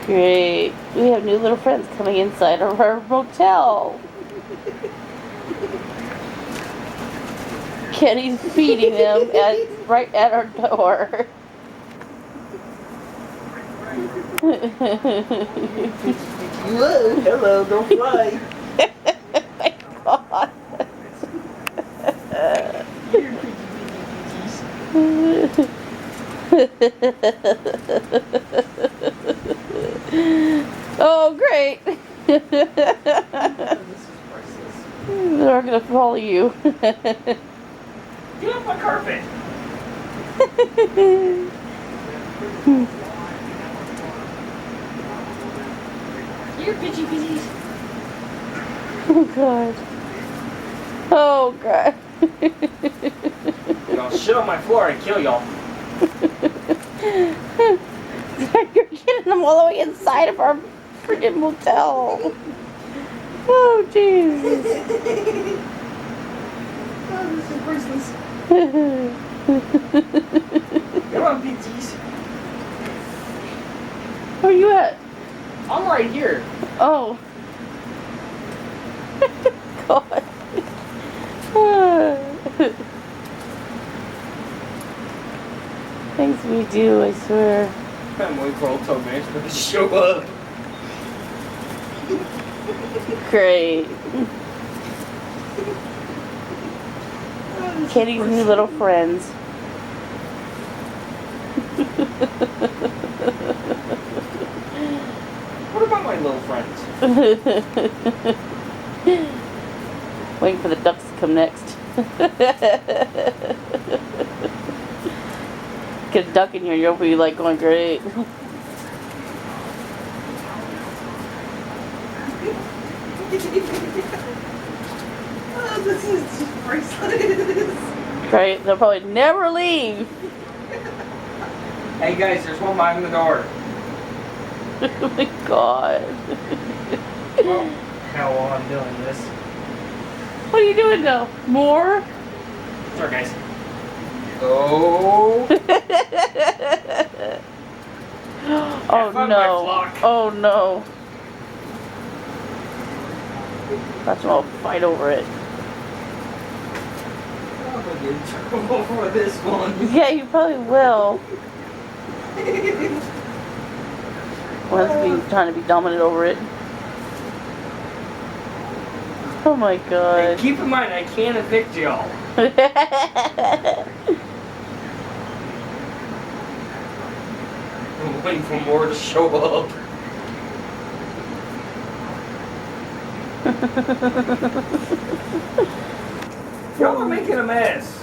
Great. We have new little friends coming inside of our motel. Kenny's feeding them right at our door. Hello, don't fly. My God. Oh, great. They're gonna follow you. Get off my carpet. Here, pitchy pitchies. Oh, God. Oh, God. Y'all shit on my floor and kill y'all. You're getting them all the way inside of our freaking motel. Oh, Jesus. Oh, this is priceless. Come on, pitchies. Where you at? I'm right here. Oh. God. Things we do, I swear. I'm waiting for old Toad Management to show up. Great. Kenny's new little friends. What about my little friends? Waiting for the ducks to come next. Get a duck in here, you'll be like going great. Oh, this is just priceless. Right? They'll probably never leave. Hey guys, there's one behind the door. Oh my God. Well, hell while I'm doing this. What are you doing now? More? Sorry guys. Oh. Oh no. Oh no. That's all fight over it. I'm gonna get in trouble for this one. Yeah, you probably will. One's being trying to be dominant over it. Oh my God. Hey, keep in mind, I can't evict y'all. I'm waiting for more to show up. Y'all are making a mess.